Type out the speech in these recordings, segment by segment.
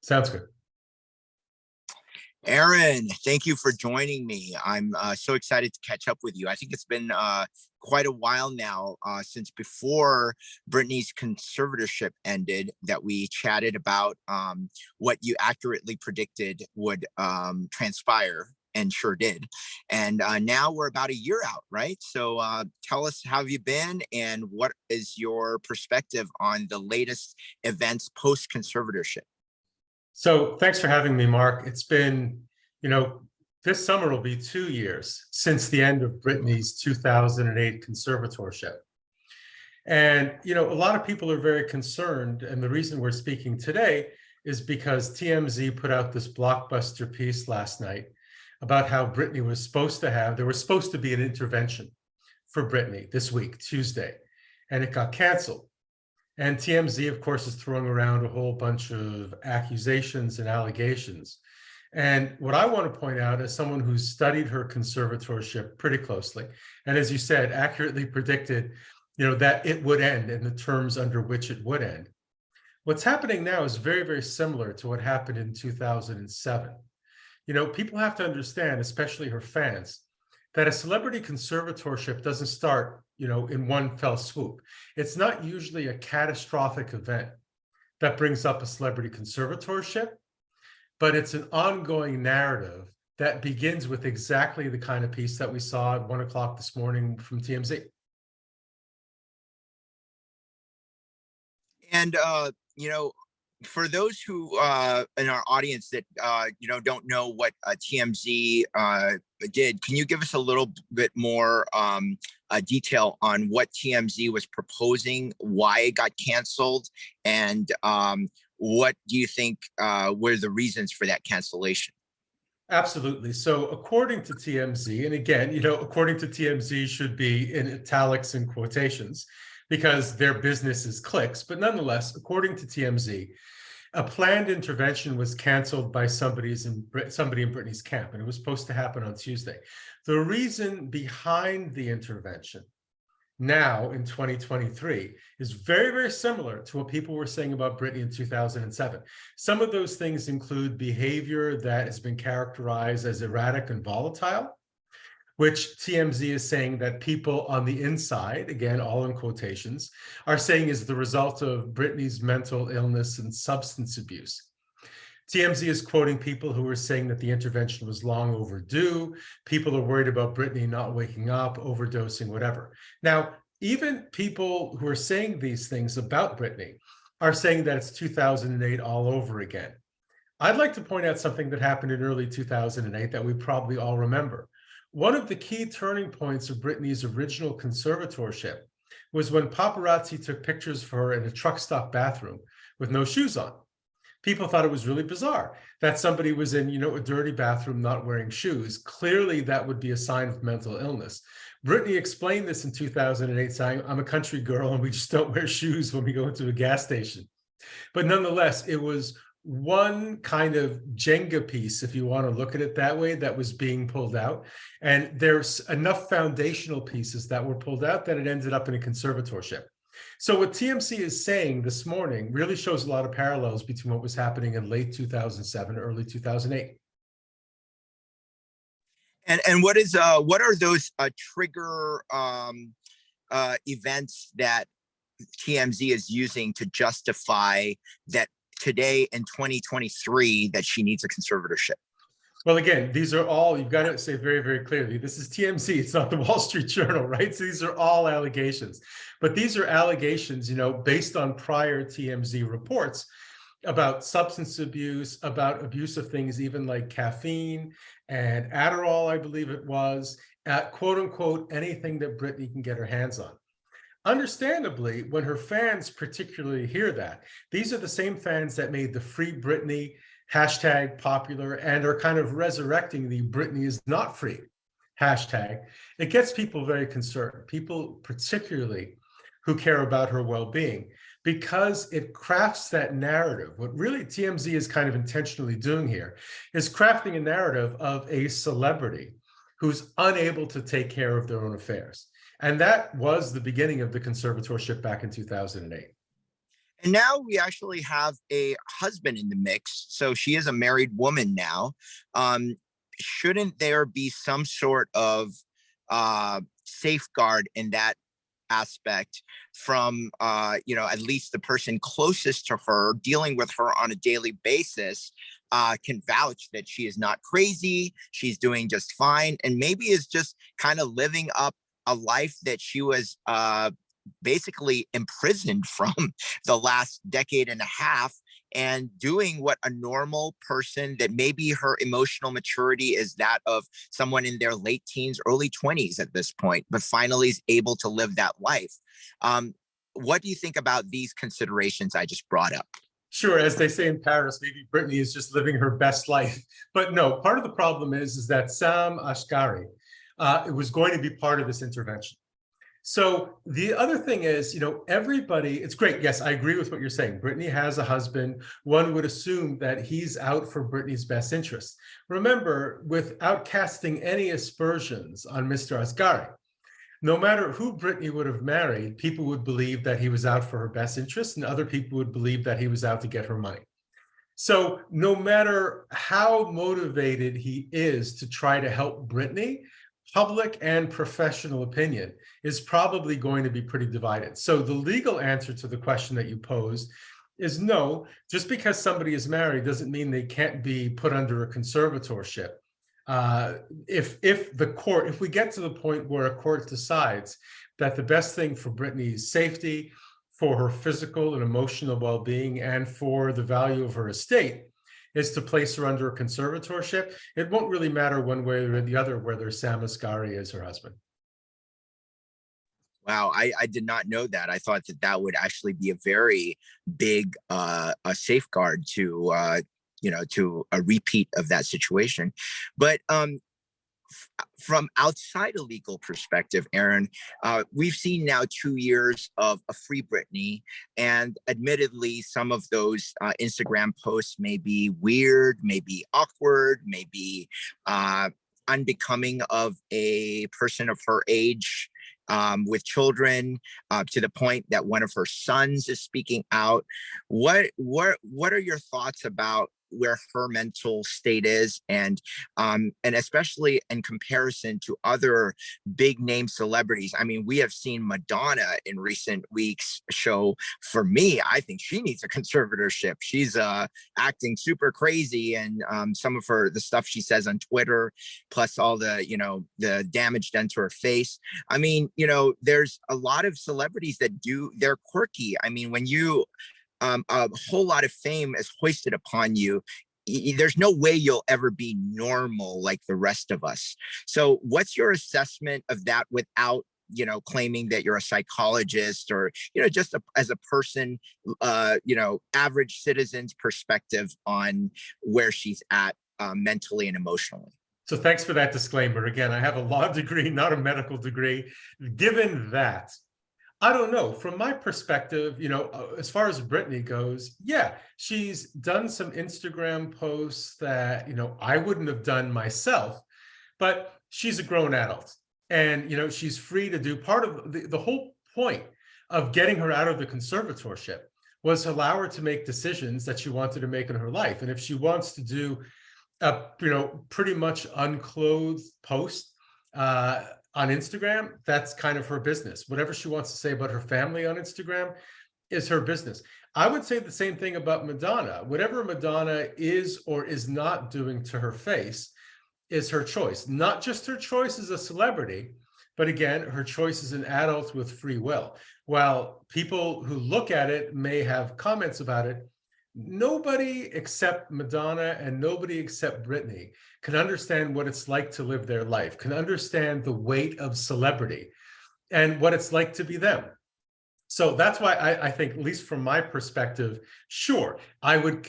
Sounds good. Aron, thank you for joining me. I'm so excited to catch up with you. I think it's been quite a while now since before Britney's conservatorship ended that we chatted about what you accurately predicted would transpire and sure did. And now we're about a year out, right? So tell us, how have you been and what is your perspective on the latest events post-conservatorship? So thanks for having me, Mark. It's been, this summer will be 2 years since the end of Britney's 2008 conservatorship. And, a lot of people are very concerned. And the reason we're speaking today is because TMZ put out this blockbuster piece last night about how Britney was supposed to have, there was supposed to be an intervention for Britney this week, Tuesday, and it got canceled. And TMZ, of course, is throwing around a whole bunch of accusations and allegations. And what I want to point out as someone who's studied her conservatorship pretty closely, and as you said, accurately predicted, that it would end in the terms under which it would end. What's happening now is very, very similar to what happened in 2007. People have to understand, especially her fans, that a celebrity conservatorship doesn't start, in one fell swoop. It's not usually a catastrophic event that brings up a celebrity conservatorship, but it's an ongoing narrative that begins with exactly the kind of piece that we saw at 1 o'clock this morning from TMZ. And for those who in our audience that don't know what TMZ did, can you give us a little bit more detail on what TMZ was proposing, why it got canceled, and what do you think were the reasons for that cancellation? Absolutely. So according to TMZ, and again, according to TMZ should be in italics and quotations because their business is clicks, but nonetheless, according to TMZ, a planned intervention was canceled by somebody in Britney's camp, and it was supposed to happen on Tuesday. The reason behind the intervention now in 2023 is very, very similar to what people were saying about Britney in 2007. Some of those things include behavior that has been characterized as erratic and volatile, which TMZ is saying that people on the inside, again, all in quotations, are saying is the result of Britney's mental illness and substance abuse. TMZ is quoting people who are saying that the intervention was long overdue. People are worried about Britney not waking up, overdosing, whatever. Now, even people who are saying these things about Britney are saying that it's 2008 all over again. I'd like to point out something that happened in early 2008 that we probably all remember. One of the key turning points of Britney's original conservatorship was when paparazzi took pictures of her in a truck stop bathroom with no shoes on. People thought it was really bizarre that somebody was in, a dirty bathroom not wearing shoes. Clearly, that would be a sign of mental illness. Britney explained this in 2008, saying, "I'm a country girl and we just don't wear shoes when we go into a gas station." But nonetheless, it was one kind of Jenga piece, if you want to look at it that way, that was being pulled out. And there's enough foundational pieces that were pulled out that it ended up in a conservatorship. So what TMC is saying this morning really shows a lot of parallels between what was happening in late 2007, early 2008. And what are those trigger events that TMZ is using to justify that today in 2023 that she needs a conservatorship? Well, again, these are all, you've got to say very, very clearly, this is TMZ, it's not the Wall Street Journal, right? So these are all allegations. But these are allegations, based on prior TMZ reports about substance abuse, about abuse of things even like caffeine and Adderall, I believe it was, quote unquote, anything that Britney can get her hands on. Understandably, when her fans particularly hear that, these are the same fans that made the Free Britney hashtag popular and are kind of resurrecting the Britney is not free hashtag. It gets people very concerned, people particularly who care about her well-being, because it crafts that narrative. What really TMZ is kind of intentionally doing here is crafting a narrative of a celebrity who's unable to take care of their own affairs. And that was the beginning of the conservatorship back in 2008. And now we actually have a husband in the mix. So she is a married woman now. Um, shouldn't there be some sort of safeguard in that aspect from at least the person closest to her, dealing with her on a daily basis, can vouch that she is not crazy, she's doing just fine, and maybe is just kind of living up a life that she was basically imprisoned from the last decade and a half, and doing what a normal person, that maybe her emotional maturity is that of someone in their late teens, early 20s at this point, but finally is able to live that life. What do you think about these considerations I just brought up? Sure, as they say in Paris, maybe Britney is just living her best life. But no, part of the problem is that Sam Ashkari it was going to be part of this intervention. So the other thing is, everybody, it's great. Yes, I agree with what you're saying. Britney has a husband. One would assume that he's out for Britney's best interest. Remember, without casting any aspersions on Mr. Asghari, no matter who Britney would have married, people would believe that he was out for her best interest, and other people would believe that he was out to get her money. So no matter how motivated he is to try to help Britney, public and professional opinion is probably going to be pretty divided. So the legal answer to the question that you posed is no. Just because somebody is married doesn't mean they can't be put under a conservatorship. If we get to the point where a court decides that the best thing for Britney's safety, for her physical and emotional well-being, and for the value of her estate is to place her under a conservatorship, it won't really matter one way or the other whether Sam Asghari is her husband. Wow, I did not know that. I thought that that would actually be a very big a safeguard to a repeat of that situation. But from outside a legal perspective, Aron, we've seen now 2 years of a free Britney, and admittedly, some of those Instagram posts may be weird, may be awkward, may be unbecoming of a person of her age, with children, to the point that one of her sons is speaking out. What are your thoughts about where her mental state is, and especially in comparison to other big name celebrities? I mean, we have seen Madonna in recent weeks show, for me, I think she needs a conservatorship. She's acting super crazy, and some of the stuff she says on Twitter, plus all the damage done to her face. I mean, there's a lot of celebrities that they're quirky. I mean, when you a whole lot of fame is hoisted upon you, there's no way you'll ever be normal like the rest of us. So what's your assessment of that, without claiming that you're a psychologist, or just as a person, average citizen's perspective on where she's at mentally and emotionally? So thanks for that disclaimer. Again, I have a law degree, not a medical degree. Given that, I don't know. From my perspective, as far as Britney goes, yeah, she's done some Instagram posts that, I wouldn't have done myself, but she's a grown adult, and, she's free to do. Part of the whole point of getting her out of the conservatorship was to allow her to make decisions that she wanted to make in her life. And if she wants to do a, pretty much unclothed post, on Instagram, that's kind of her business. Whatever she wants to say about her family on Instagram is her business. I would say the same thing about Madonna. Whatever Madonna is or is not doing to her face is her choice. Not just her choice as a celebrity, but again, her choice as an adult with free will. While people who look at it may have comments about it, nobody except Madonna and nobody except Britney can understand what it's like to live their life, can understand the weight of celebrity and what it's like to be them. So that's why I think, at least from my perspective, sure, I would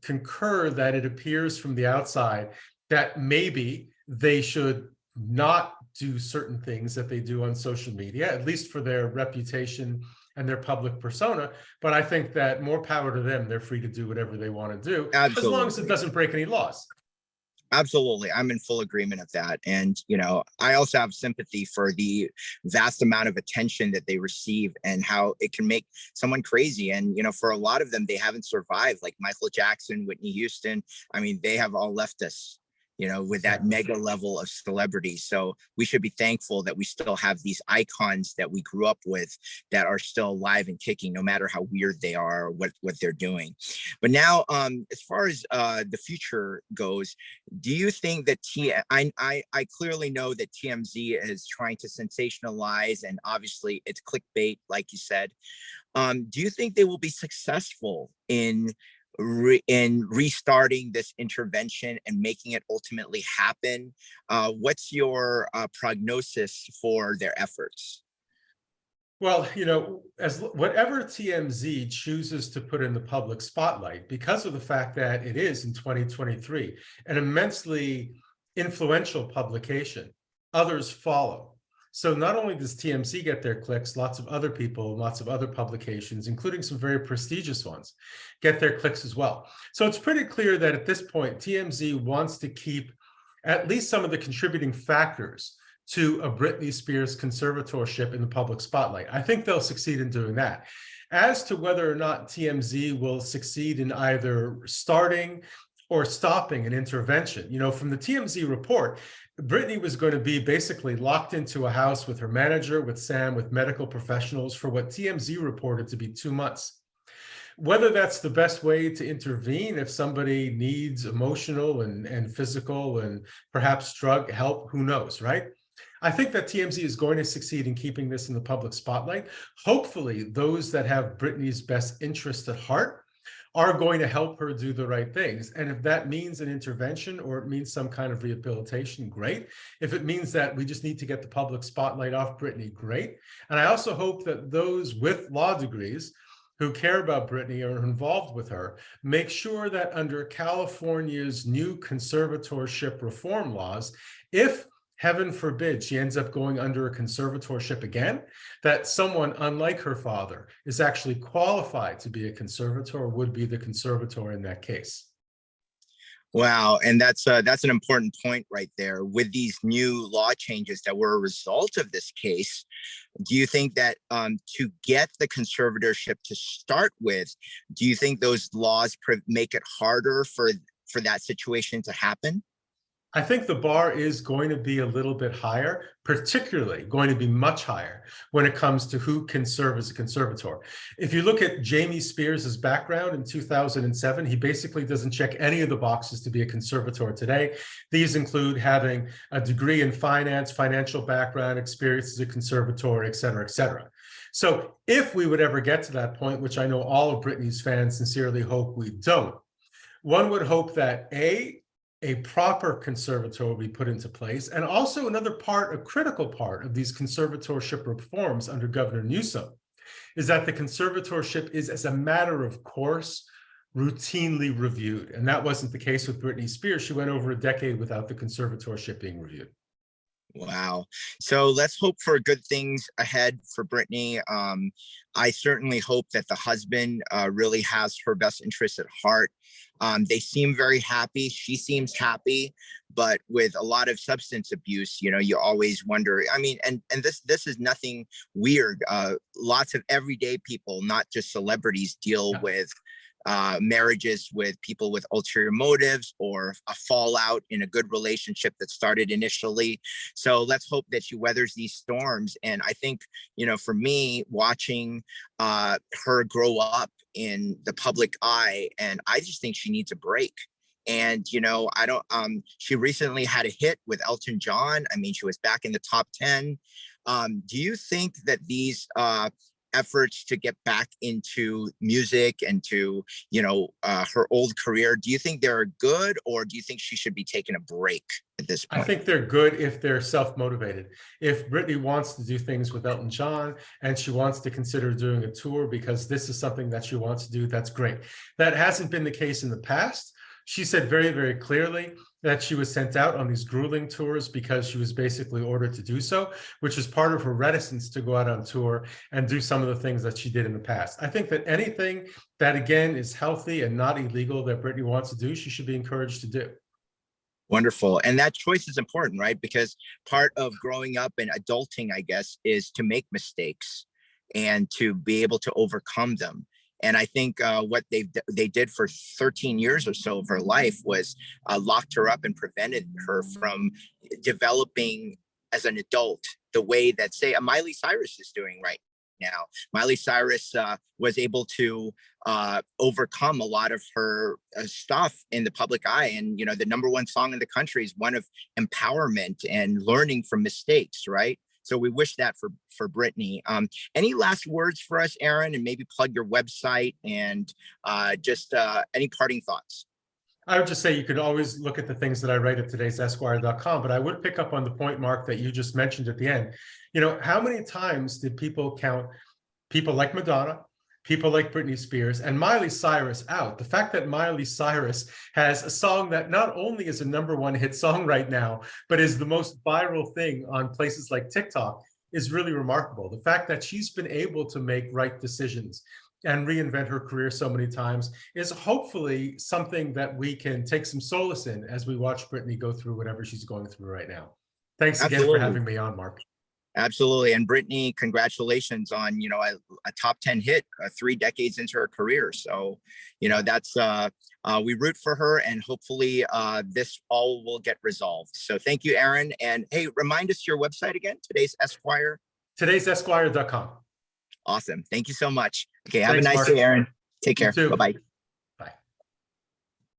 concur that it appears from the outside that maybe they should not do certain things that they do on social media, at least for their reputation and their public persona. But I think that more power to them. They're free to do whatever they want to do, as long as it Absolutely. doesn't break any laws. Absolutely. I'm in full agreement of that. And, I also have sympathy for the vast amount of attention that they receive and how it can make someone crazy. And, for a lot of them, they haven't survived, like Michael Jackson, Whitney Houston. I mean, they have all left us, with that Exactly. mega level of celebrity. So we should be thankful that we still have these icons that we grew up with that are still alive and kicking, no matter how weird they are or what they're doing. But now, as far as the future goes, do you think that I clearly know that TMZ is trying to sensationalize, and obviously it's clickbait, like you said. Do you think they will be successful in restarting this intervention and making it ultimately happen? What's your prognosis for their efforts? Well, as whatever TMZ chooses to put in the public spotlight, because of the fact that it is in 2023, an immensely influential publication, others follow. So not only does TMZ get their clicks, lots of other people, lots of other publications, including some very prestigious ones, get their clicks as well. So it's pretty clear that at this point, TMZ wants to keep at least some of the contributing factors to a Britney Spears conservatorship in the public spotlight. I think they'll succeed in doing that. As to whether or not TMZ will succeed in either starting or stopping an intervention, from the TMZ report, Britney was going to be basically locked into a house with her manager, with Sam, with medical professionals for what TMZ reported to be 2 months. Whether that's the best way to intervene if somebody needs emotional and physical and perhaps drug help, who knows, right? I think that TMZ is going to succeed in keeping this in the public spotlight. Hopefully, those that have Britney's best interest at heart are going to help her do the right things. And if that means an intervention or it means some kind of rehabilitation, great. If it means that we just need to get the public spotlight off Britney, great. And I also hope that those with law degrees who care about Britney or are involved with her make sure that under California's new conservatorship reform laws, if heaven forbid she ends up going under a conservatorship again, that someone unlike her father is actually qualified to be a conservator, would be the conservator in that case. Wow, and that's an important point right there. With these new law changes that were a result of this case, do you think that to get the conservatorship to start with, do you think those laws make it harder for that situation to happen? I think the bar is going to be a little bit higher, particularly going to be much higher when it comes to who can serve as a conservator. If you look at Jamie Spears' background in 2007, he basically doesn't check any of the boxes to be a conservator today. These include having a degree in finance, financial background, experience as a conservator, et cetera, et cetera. So if we would ever get to that point, which I know all of Britney's fans sincerely hope we don't, one would hope that a proper conservator will be put into place. And also another part, a critical part of these conservatorship reforms under Governor Newsom is that the conservatorship is, as a matter of course, routinely reviewed. And that wasn't the case with Britney Spears. She went over a decade without the conservatorship being reviewed. Wow. So let's hope for good things ahead for Britney. I certainly hope that the husband really has her best interests at heart. They seem very happy. She seems happy, but with a lot of substance abuse, you always wonder. I mean, and this is nothing weird. Lots of everyday people, not just celebrities, deal with marriages with people with ulterior motives or a fallout in a good relationship that started initially. So let's hope that she weathers these storms. And I think, for me, watching her grow up in the public eye, and I just think she needs a break. And I don't she recently had a hit with Elton John. I mean, she was back in the top 10. Do you think that these efforts to get back into music and to her old career, do you think they're good, or do you think she should be taking a break at this point? I think they're good if they're self-motivated. If Britney wants to do things with Elton John and she wants to consider doing a tour because this is something that she wants to do, that's great. That hasn't been the case in the past. She said very, very clearly that she was sent out on these grueling tours because she was basically ordered to do so, which is part of her reticence to go out on tour and do some of the things that she did in the past. I think that anything that, again, is healthy and not illegal that Britney wants to do, she should be encouraged to do. Wonderful. And that choice is important, right? Because part of growing up and adulting, I guess, is to make mistakes and to be able to overcome them. And I think what they did for 13 years or so of her life was locked her up and prevented her from developing as an adult the way that, say, a Miley Cyrus is doing right now. Miley Cyrus was able to overcome a lot of her stuff in the public eye. And, you know, the #1 song in the country is one of empowerment and learning from mistakes, right? So we wish that for Britney. Any last words for us, Aron, and maybe plug your website and just any parting thoughts? I would just say you could always look at the things that I write at today'sesquire.com, but I would pick up on the point, Mark, that you just mentioned at the end. You know, how many times did people count people like Madonna, people like Britney Spears, and Miley Cyrus out? The fact that Miley Cyrus has a song that not only is a #1 hit song right now, but is the most viral thing on places like TikTok is really remarkable. The fact that she's been able to make right decisions and reinvent her career so many times is hopefully something that we can take some solace in as we watch Britney go through whatever she's going through right now. Thanks again for Absolutely. having me on, Mark. Absolutely. And Britney, congratulations on, you know, a top 10 hit 3 decades into her career. So, you know, that's we root for her, and hopefully this all will get resolved. So thank you, Aron. And hey, remind us your website again, Today's Esquire. Today'sEsquire.com. Awesome. Thank you so much. Okay. Have Thanks, a nice Mark. day, Aron. Take You care. too. Bye-bye.